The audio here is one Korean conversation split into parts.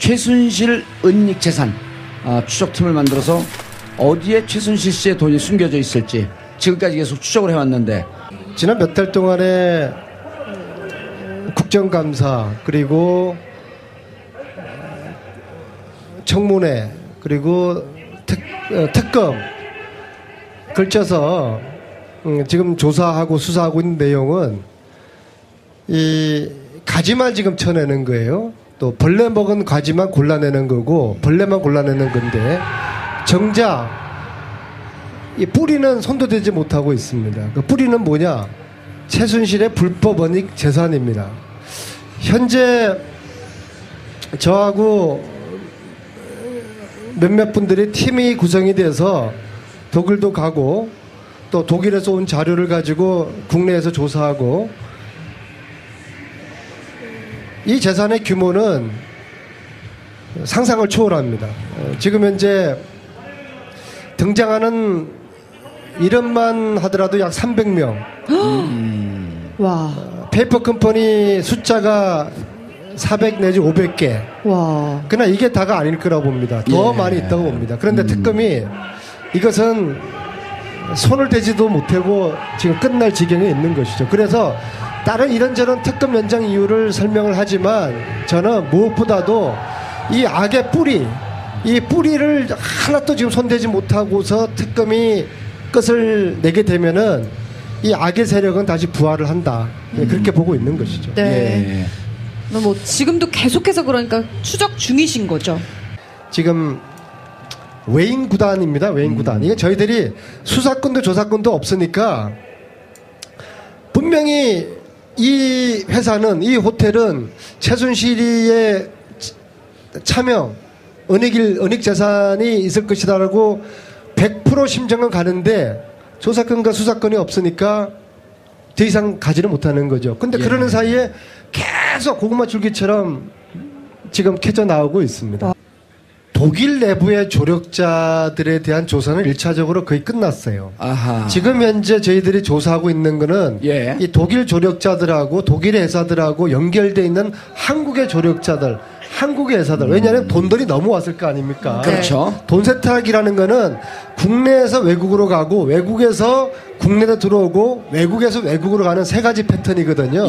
최순실 은닉재산 추적팀을 만들어서 어디에 최순실 씨의 돈이 숨겨져 있을지 지금까지 계속 추적을 해왔는데, 지난 몇 달 동안에 국정감사 그리고 청문회 그리고 특검 걸쳐서 지금 조사하고 수사하고 있는 내용은 이 가지만 지금 쳐내는 거예요. 또 벌레 먹은 가지만 골라내는 거고 벌레만 골라내는 건데, 정작 이 뿌리는 손도 대지 못하고 있습니다. 그 뿌리는 뭐냐? 최순실의 불법 은닉 재산입니다. 현재 저하고 몇몇 분들이 팀이 구성이 돼서 독일도 가고 또 독일에서 온 자료를 가지고 국내에서 조사하고, 이 재산의 규모는 상상을 초월합니다. 지금 현재 등장하는 이름만 하더라도 약 300명. 와. 페이퍼 컴퍼니 숫자가 400 내지 500개. 와. 그러나 이게 다가 아닐 거라고 봅니다. 더 많이 있다고 봅니다. 그런데 특검이 이것은 손을 대지도 못하고 지금 끝날 지경에 있는 것이죠. 그래서 다른 이런저런 특검 연장 이유를 설명을 하지만, 저는 무엇보다도 이 악의 뿌리, 이 뿌리를 하나도 지금 손대지 못하고서 특검이 끝을 내게 되면은 이 악의 세력은 다시 부활을 한다. 그렇게 보고 있는 것이죠. 네. 뭐 지금도 계속해서 그러니까 추적 중이신 거죠? 지금 외인 구단입니다. 외인 구단. 이게 저희들이 수사권도 조사권도 없으니까, 분명히 이 회사는, 이 호텔은 최순실이의 차명, 은닉 재산이 있을 것이다라고 100% 심정은 가는데, 조사권과 수사권이 없으니까 더 이상 가지를 못하는 거죠. 근데 그러는 사이에 계속 고구마 줄기처럼 지금 캐져 나오고 있습니다. 독일 내부의 조력자들에 대한 조사는 1차적으로 거의 끝났어요. 아하. 지금 현재 저희들이 조사하고 있는 거는 이 독일 조력자들하고 독일의 회사들하고 연결되어 있는 한국의 조력자들, 한국의 회사들. 왜냐하면 돈들이 넘어왔을 거 아닙니까? 그렇죠. 돈 세탁이라는 거는 국내에서 외국으로 가고 외국에서 국내로 들어오고 외국에서 외국으로 가는 세 가지 패턴이거든요.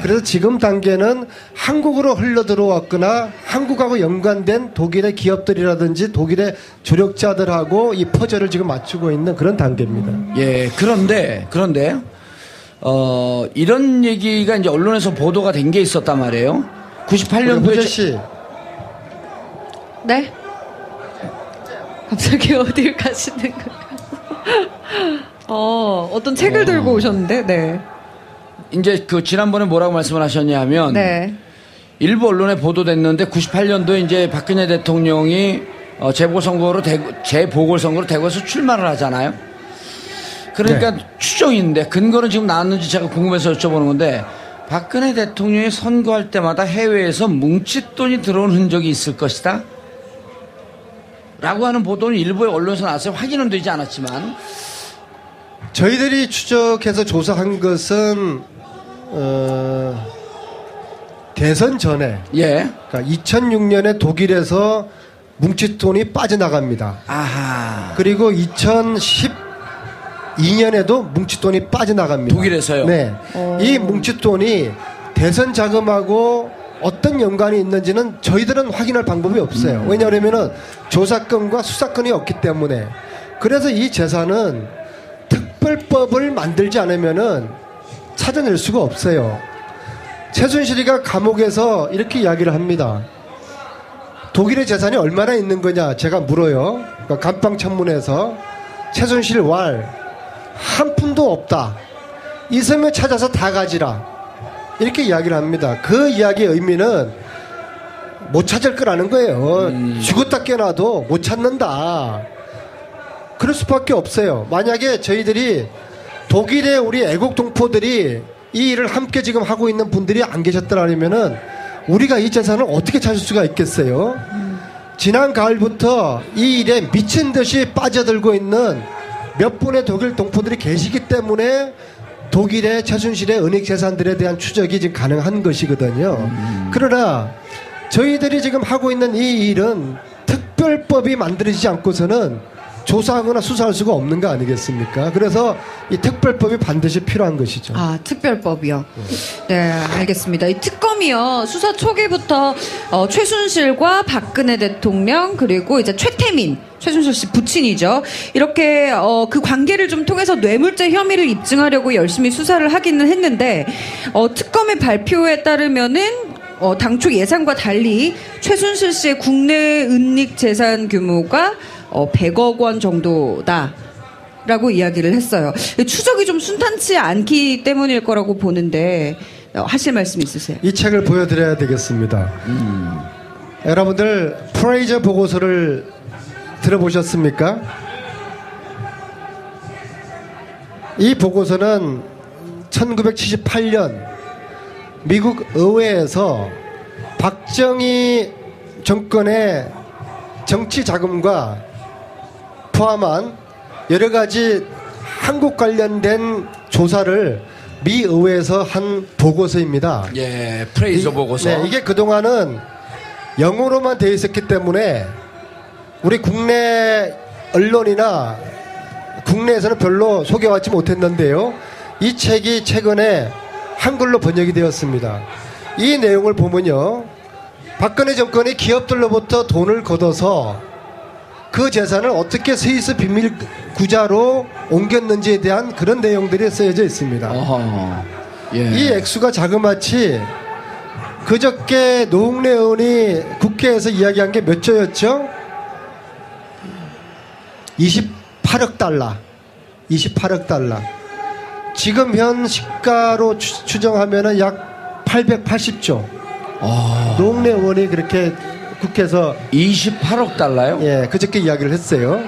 그래서 지금 단계는 한국으로 흘러 들어왔거나 한국하고 연관된 독일의 기업들이라든지 독일의 조력자들하고 이 퍼즐을 지금 맞추고 있는 그런 단계입니다. 그런데 이런 얘기가 이제 언론에서 보도가 된 게 있었단 말이에요. 98년도에 씨. 네? 갑자기 어딜 가시는 거예요? 어떤 책을 들고 오셨는데, 네. 이제 그 지난번에 뭐라고 말씀을 하셨냐면, 네. 일부 언론에 보도됐는데 98년도에 이제 박근혜 대통령이 재보궐선거로 대구에서 출마를 하잖아요. 그러니까 추정인데 근거는 지금 나왔는지 제가 궁금해서 여쭤보는 건데, 박근혜 대통령이 선거할 때마다 해외에서 뭉칫돈이 들어온 흔적이 있을 것이다 라고 하는 보도는 일부의 언론에서 나왔어요. 확인은 되지 않았지만, 저희들이 추적해서 조사한 것은 대선 전에, 그러니까 2006년에 독일에서 뭉칫돈이 빠져나갑니다. 아하. 그리고 2012년에도 뭉칫돈이 빠져나갑니다. 독일에서요? 네. 이 뭉칫돈이 대선 자금하고 어떤 연관이 있는지는 저희들은 확인할 방법이 없어요. 왜냐하면 조사권과 수사권이 없기 때문에. 그래서 이 재산은 특별법을 만들지 않으면은 찾아낼 수가 없어요. 최순실이가 감옥에서 이렇게 이야기를 합니다. 독일의 재산이 얼마나 있는 거냐 제가 물어요. 그러니까 감방 청문회에서 최순실 왈 한 푼도 없다. 있으면 찾아서 다 가지라. 이렇게 이야기를 합니다. 그 이야기의 의미는 못 찾을 거라는 거예요. 죽었다 깨어나도 못 찾는다. 그럴 수밖에 없어요. 만약에 저희들이 독일의 우리 애국 동포들이 이 일을 함께 지금 하고 있는 분들이 안 계셨더라면은 우리가 이 재산을 어떻게 찾을 수가 있겠어요? 지난 가을부터 이 일에 미친 듯이 빠져들고 있는 몇 분의 독일 동포들이 계시기 때문에 독일의 최순실의 은닉 재산들에 대한 추적이 지금 가능한 것이거든요. 그러나 저희들이 지금 하고 있는 이 일은 특별법이 만들어지지 않고서는 조사하거나 수사할 수가 없는 거 아니겠습니까? 그래서 이 특별법이 반드시 필요한 것이죠. 아, 특별법이요. 네, 알겠습니다. 이 특검이요, 수사 초기부터 최순실과 박근혜 대통령, 그리고 이제 최태민, 최순실 씨 부친이죠. 이렇게 그 관계를 좀 통해서 뇌물죄 혐의를 입증하려고 열심히 수사를 하기는 했는데, 특검의 발표에 따르면은 당초 예상과 달리 최순실 씨의 국내 은닉 재산 규모가 100억 원 정도다라고 이야기를 했어요. 추적이 좀 순탄치 않기 때문일 거라고 보는데 하실 말씀 있으세요? 이 책을 보여드려야 되겠습니다. 여러분들 프레이저 보고서를 들어보셨습니까? 이 보고서는 1978년 미국 의회에서 박정희 정권의 정치 자금과 포함한 여러 가지 한국 관련된 조사를 미 의회에서 한 보고서입니다. 예, 프레이저 보고서. 네, 이게 그동안은 영어로만 되어 있었기 때문에 우리 국내 언론이나 국내에서는 별로 소개받지 못했는데요. 이 책이 최근에 한글로 번역이 되었습니다. 이 내용을 보면요, 박근혜 정권이 기업들로부터 돈을 걷어서 그 재산을 어떻게 스위스 비밀 구자로 옮겼는지에 대한 그런 내용들이 쓰여져 있습니다. 예. 이 액수가 자그마치 그저께 노웅래 의원이 국회에서 이야기한 게 몇 조였죠? 28억 달러. 28억 달러. 지금 현 시가로 추정하면은 약 880조. 노웅래 의원이 그렇게 국회에서 28억 달러요? 예, 그저께 이야기를 했어요.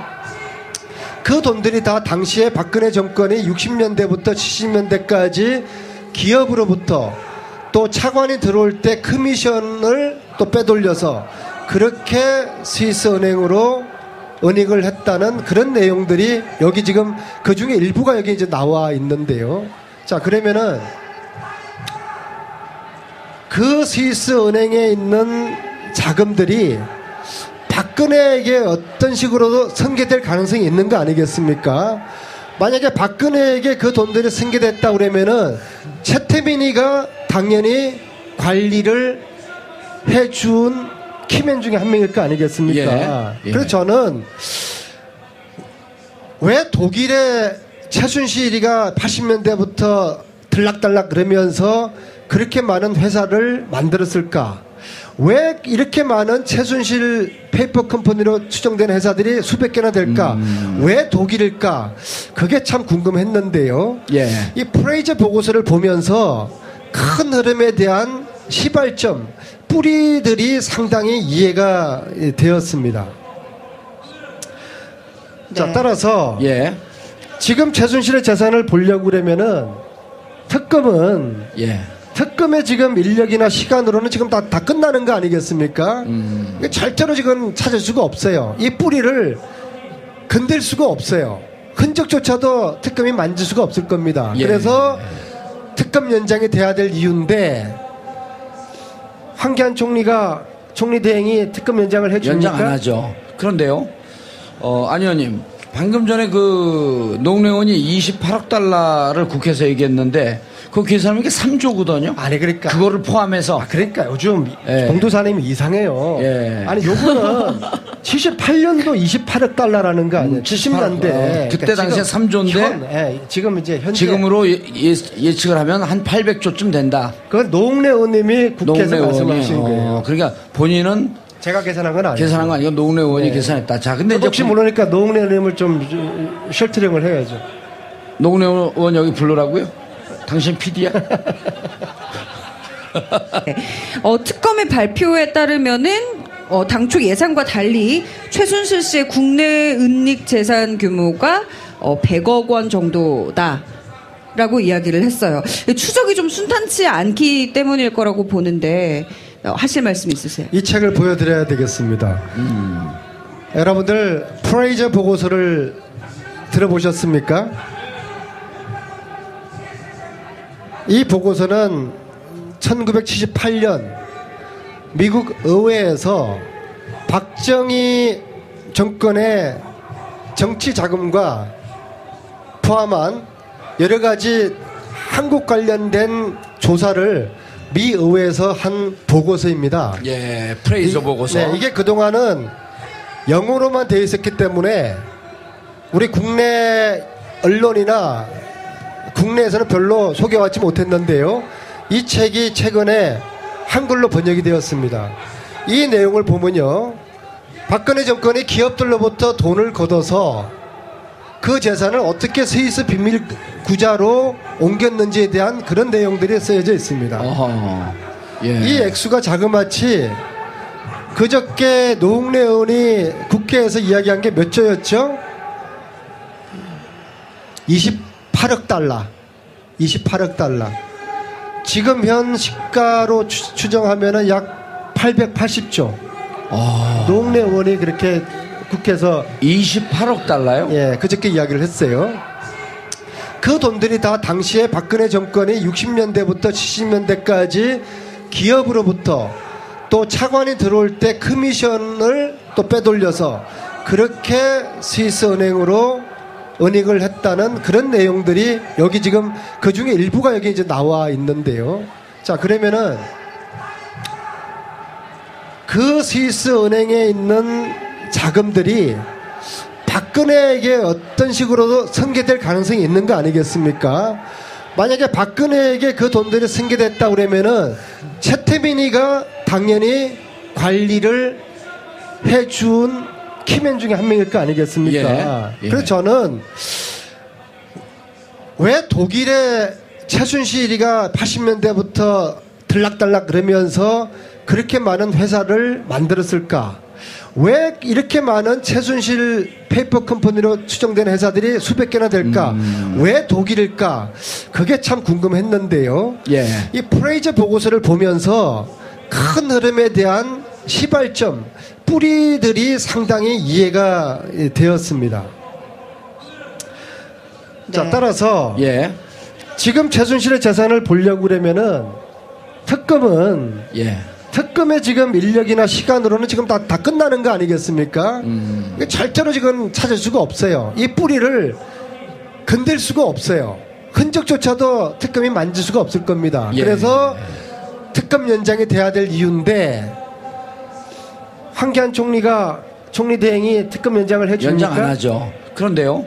그 돈들이 다 당시에 박근혜 정권이 60년대부터 70년대까지 기업으로부터 또 차관이 들어올 때 커미션을 또 빼돌려서 그렇게 스위스 은행으로 은닉을 했다는 그런 내용들이 여기 지금 그 중에 일부가 여기 이제 나와 있는데요. 자, 그러면은 그 스위스 은행에 있는 자금들이 박근혜에게 어떤 식으로도 승계될 가능성이 있는 거 아니겠습니까? 만약에 박근혜에게 그 돈들이 승계됐다 그러면은 최태민이가 당연히 관리를 해준 키맨 중에 한 명일 거 아니겠습니까? 예. 그래서 저는 왜 독일의 최순실이가 80년대부터 들락달락 그러면서 그렇게 많은 회사를 만들었을까? 왜 이렇게 많은 최순실 페이퍼 컴퍼니로 추정되는 회사들이 수백 개나 될까? 왜 독일일까? 그게 참 궁금했는데요. 예. 이 프레이저 보고서를 보면서 큰 흐름에 대한 시발점, 뿌리들이 상당히 이해가 되었습니다. 자, 따라서 예. 지금 최순실의 재산을 보려고 그러면은 특검은 예. 특검의 지금 인력이나 시간으로는 지금 다 끝나는 거 아니겠습니까? 절대로 지금 찾을 수가 없어요. 이 뿌리를 건들 수가 없어요. 흔적조차도 특검이 만질 수가 없을 겁니다. 예. 그래서 특검 연장이 돼야 될 이유인데 황교안 총리 대행이 특검 연장을 해줍니까? 연장 안 하죠. 그런데요, 안 의원님, 방금 전에 그 노웅래 의원이 28억 달러를 국회에서 얘기했는데 그 계산하면 이게 3조거든요. 아니 그러니까 그거를 포함해서. 그러니까 요즘 예. 봉도사님이 이상해요. 예. 아니 요거는 78년도 28억 달러라는 거 아니에요? 70년대. 그때 당시에 3조인데 지금 이제 현재 지금으로 예측을 하면 한 800조쯤 된다. 그건 노웅래 의원님이 국회에서 노웅래 말씀하신 의원이, 거예요. 그러니까 본인은 제가 계산한 건 아니에요. 계산한 거 아니고 노웅래 의원이 네. 계산했다. 자, 근데 이제 혹시 모르니까 노웅래 의원님을 좀 셜트링을 해야죠. 노웅래 의원 여기 불러라고요? 당신 PD야? 특검의 발표에 따르면은 당초 예상과 달리 최순실 씨의 국내 은닉 재산 규모가 100억 원 정도다라고 이야기를 했어요. 추적이 좀 순탄치 않기 때문일 거라고 보는데 하실 말씀 있으세요? 이 책을 보여드려야 되겠습니다. 여러분들 프레이저 보고서를 들어보셨습니까? 이 보고서는 1978년 미국 의회에서 박정희 정권의 정치 자금과 포함한 여러 가지 한국 관련된 조사를 미 의회에서 한 보고서입니다. 예, 프레이저 보고서. 네, 이게 그동안은 영어로만 되어 있었기 때문에 우리 국내 언론이나 국내에서는 별로 소개받지 못했는데요. 이 책이 최근에 한글로 번역이 되었습니다. 이 내용을 보면요, 박근혜 정권이 기업들로부터 돈을 걷어서 그 재산을 어떻게 스위스 비밀 구자로 옮겼는지에 대한 그런 내용들이 쓰여져 있습니다. 어허. 예. 이 액수가 자그마치 그저께 노웅래 의원이 국회에서 이야기한 게 몇 조였죠? 28억 달러. 28억 달러. 지금 현 시가로 추정하면은 약 880조. 노웅래 의원이 그렇게 국회에서 28억 달러요? 예, 그저께 이야기를 했어요. 그 돈들이 다 당시에 박근혜 정권이 60년대부터 70년대까지 기업으로부터 또 차관이 들어올 때 커미션을 또 빼돌려서 그렇게 스위스 은행으로 은닉을 했다는 그런 내용들이 여기 지금 그 중에 일부가 여기 이제 나와 있는데요. 자, 그러면은 그 스위스 은행에 있는 자금들이 박근혜에게 어떤 식으로도 승계될 가능성이 있는 거 아니겠습니까? 만약에 박근혜에게 그 돈들이 승계됐다 그러면은 최태민이가 당연히 관리를 해준 키맨 중에 한 명일 거 아니겠습니까? 예. 그래서 저는 왜 독일의 최순실이가 80년대부터 들락달락 그러면서 그렇게 많은 회사를 만들었을까? 왜 이렇게 많은 최순실 페이퍼 컴퍼니로 추정되는 회사들이 수백 개나 될까? 왜 독일일까? 그게 참 궁금했는데요. 예. 이 프레이저 보고서를 보면서 큰 흐름에 대한 시발점, 뿌리들이 상당히 이해가 되었습니다. 네. 자, 따라서 예. 지금 최순실의 재산을 보려고 그러면은 특검은 예. 특검의 지금 인력이나 시간으로는 지금 다 끝나는 거 아니겠습니까? 절대로 지금 찾을 수가 없어요. 이 뿌리를 건들 수가 없어요. 흔적조차도 특검이 만질 수가 없을 겁니다. 예. 그래서 특검 연장이 돼야 될 이유인데 황교안 총리가 총리 대행이 특검 연장을 해줍니까? 연장 안 하죠. 그런데요,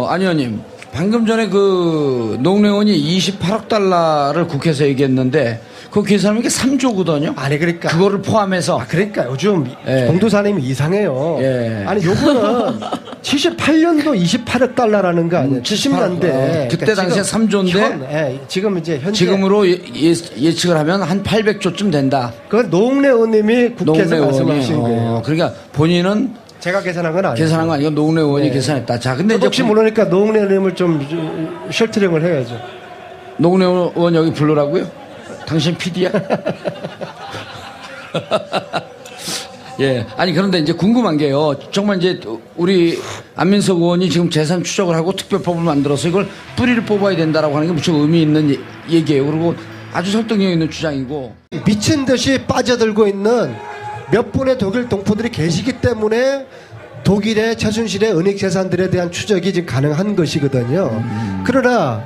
안 의원님, 방금 전에 그 노웅래 의원이 28억 달러를 국회에서 얘기했는데 그 계산하면 이게 3조거든요. 아니 그러니까 그거를 포함해서. 그러니까 요즘 예. 봉도사님이 이상해요. 예. 아니 요거는 78년도 28억 달러라는 거 아니에요? 70년대. 그때 당시에 3조인데 예, 지금 이제 현재 지금으로 예측을 하면 한 800조쯤 된다. 그건 노웅래 의원님이 국회에서 노웅래 의원이. 말씀하신 거예요. 그러니까 본인은 제가 계산한 건 아니에요. 계산한 거 아니고 노웅래 의원이 네. 계산했다. 자, 근데 이제 혹시 모르니까 노웅래 의원님을 좀 쉘터링을 해야죠. 노웅래 의원 여기 불러라고요? 당신 PD야? 예. 아니, 그런데 이제 궁금한 게요. 정말 이제 우리 안민석 의원이 지금 재산 추적을 하고 특별법을 만들어서 이걸 뿌리를 뽑아야 된다라고 하는 게 무척 의미 있는 얘기예요. 그리고 아주 설득력 있는 주장이고. 미친 듯이 빠져들고 있는 몇 분의 독일 동포들이 계시기 때문에 독일의 최순실의 은닉 재산들에 대한 추적이 지금 가능한 것이거든요. 그러나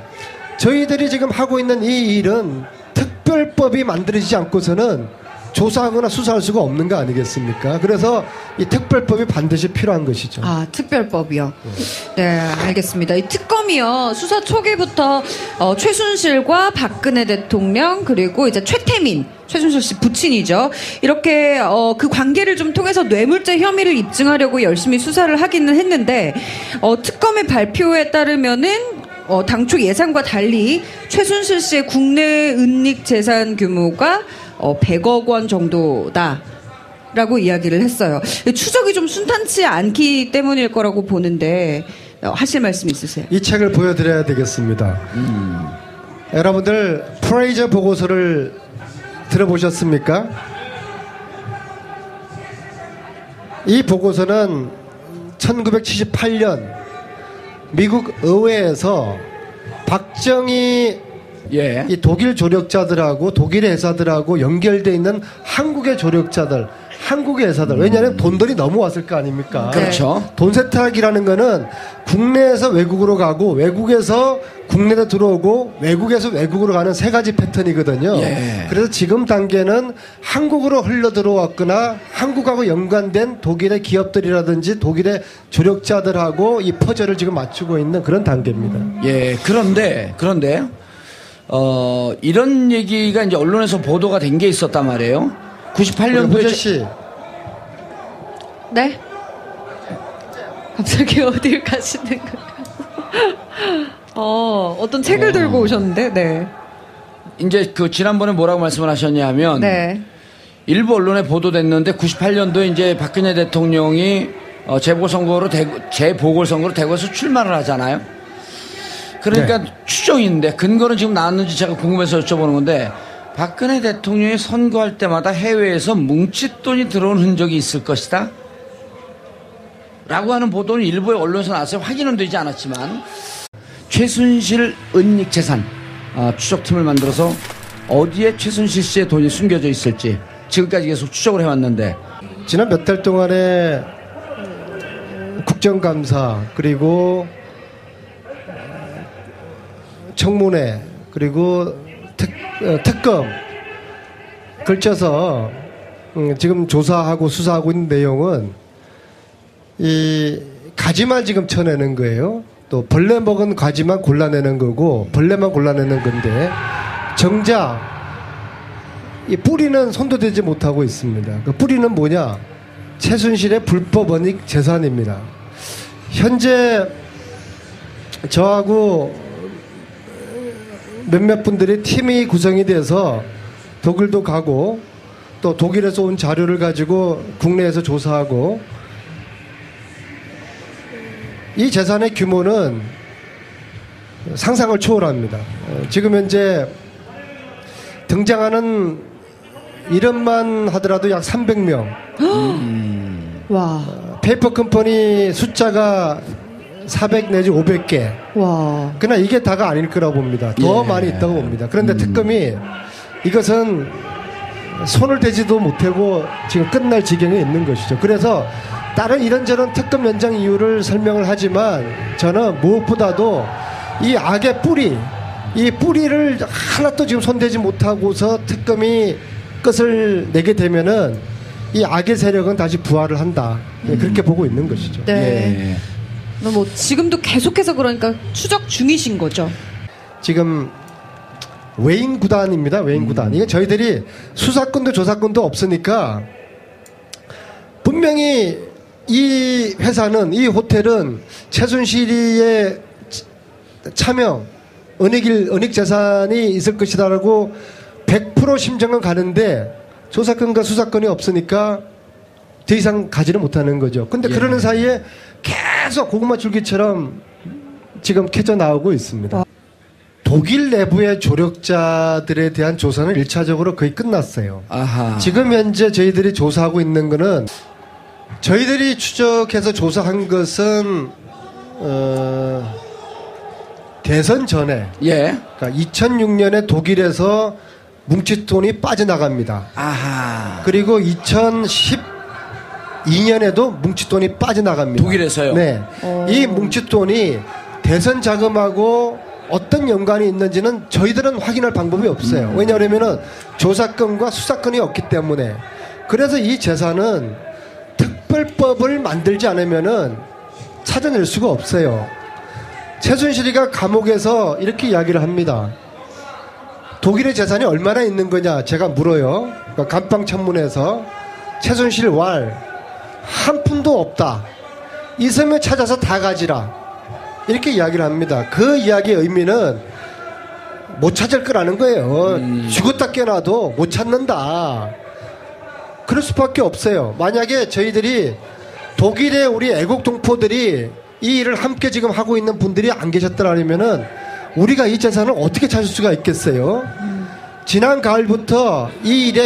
저희들이 지금 하고 있는 이 일은 특별법이 만들어지지 않고서는 조사하거나 수사할 수가 없는 거 아니겠습니까? 그래서 이 특별법이 반드시 필요한 것이죠. 아, 특별법이요. 네, 알겠습니다. 이 특검이요, 수사 초기부터 최순실과 박근혜 대통령, 그리고 이제 최태민, 최순실 씨 부친이죠. 이렇게 그 관계를 좀 통해서 뇌물죄 혐의를 입증하려고 열심히 수사를 하기는 했는데, 특검의 발표에 따르면은 당초 예상과 달리 최순실 씨의 국내 은닉 재산 규모가 100억 원 정도다라고 이야기를 했어요. 추적이 좀 순탄치 않기 때문일 거라고 보는데 하실 말씀 있으세요? 이 책을 보여드려야 되겠습니다. 여러분들 프레이저 보고서를 들어보셨습니까? 이 보고서는 1978년 미국 의회에서 박정희 예. 이 독일 조력자들하고 독일의 회사들하고 연결돼 있는 한국의 조력자들, 한국의 회사들. 왜냐하면 돈들이 넘어왔을 거 아닙니까? 그렇죠. 돈 세탁이라는 거는 국내에서 외국으로 가고 외국에서 국내로 들어오고 외국에서 외국으로 가는 세 가지 패턴이거든요. 예. 그래서 지금 단계는 한국으로 흘러 들어왔거나 한국하고 연관된 독일의 기업들이라든지 독일의 조력자들하고 이 퍼즐을 지금 맞추고 있는 그런 단계입니다. 예. 그런데 이런 얘기가 이제 언론에서 보도가 된 게 있었단 말이에요. 98년도에 후재 씨. 네? 갑자기 어딜 가시는 건가요? 어떤 책을 들고 오셨는데, 네. 이제 그 지난번에 뭐라고 말씀을 하셨냐면 네. 일부 언론에 보도됐는데 98년도에 이제 박근혜 대통령이 재보궐선거로 대구에서 출마를 하잖아요. 그러니까 네. 추정인데 근거는 지금 나왔는지 제가 궁금해서 여쭤보는 건데 박근혜 대통령이 선거할 때마다 해외에서 뭉칫돈이 들어온 흔적이 있을 것이다 라고 하는 보도는 일부의 언론에서 나왔어요. 확인은 되지 않았지만 최순실 은닉 재산 추적팀을 만들어서 어디에 최순실 씨의 돈이 숨겨져 있을지 지금까지 계속 추적을 해왔는데 지난 몇 달 동안에 국정감사 그리고 청문회 그리고 특검 걸쳐서 지금 조사하고 수사하고 있는 내용은 이 가지만 지금 쳐내는 거예요. 또 벌레 먹은 가지만 골라내는 거고 벌레만 골라내는 건데 정작 이 뿌리는 손도 대지 못하고 있습니다. 그 뿌리는 뭐냐? 최순실의 불법 원익 재산입니다. 현재 저하고 몇몇 분들이 팀이 구성이 돼서 독일도 가고 또 독일에서 온 자료를 가지고 국내에서 조사하고 이 재산의 규모는 상상을 초월합니다. 지금 현재 등장하는 이름만 하더라도 약 300명. 와. 페이퍼 컴퍼니 숫자가 400 내지 500개. 와. 그러나 이게 다가 아닐 거라고 봅니다. 더 예. 많이 있다고 봅니다. 그런데 특검이 이것은 손을 대지도 못하고 지금 끝날 지경에 있는 것이죠. 그래서 다른 이런저런 특검 연장 이유를 설명을 하지만 저는 무엇보다도 이 악의 뿌리, 이 뿌리를 하나도 지금 손대지 못하고서 특검이 끝을 내게 되면은 이 악의 세력은 다시 부활을 한다. 그렇게 보고 있는 것이죠. 네. 예. 뭐 지금도 계속해서 그러니까 추적 중이신 거죠. 지금 외인 구단입니다. 외인 구단. 이게 저희들이 수사권도 조사권도 없으니까 분명히 이 회사는 이 호텔은 최순실의 차명 은닉 재산이 있을 것이다라고 100% 심정은 가는데 조사권과 수사권이 없으니까 더 이상 가지를 못하는 거죠. 근데 예. 그러는 사이에 계속 고구마 줄기처럼 지금 캐져 나오고 있습니다. 독일 내부의 조력자들에 대한 조사는 1차적으로 거의 끝났어요. 아하. 지금 현재 저희들이 조사하고 있는 거는 저희들이 추적해서 조사한 것은 대선 전에 예. 그러니까 2006년에 독일에서 뭉칫돈이 빠져나갑니다. 아하. 그리고 2012년에도 뭉칫돈이 빠져나갑니다. 독일에서요? 네. 이 뭉칫돈이 대선 자금하고 어떤 연관이 있는지는 저희들은 확인할 방법이 없어요. 왜냐하면 조사권과 수사권이 없기 때문에. 그래서 이 재산은 특별법을 만들지 않으면은 찾아낼 수가 없어요. 최순실이가 감옥에서 이렇게 이야기를 합니다. 독일의 재산이 얼마나 있는 거냐 제가 물어요. 그러니까 감방 청문회에서 최순실 한 푼도 없다. 있으면 찾아서 다 가지라. 이렇게 이야기를 합니다. 그 이야기의 의미는 못 찾을 거라는 거예요. 죽었다 깨어나도 못 찾는다. 그럴 수밖에 없어요. 만약에 저희들이 독일의 우리 애국 동포들이 이 일을 함께 지금 하고 있는 분들이 안 계셨더라면은 우리가 이 재산을 어떻게 찾을 수가 있겠어요? 지난 가을부터 이 일에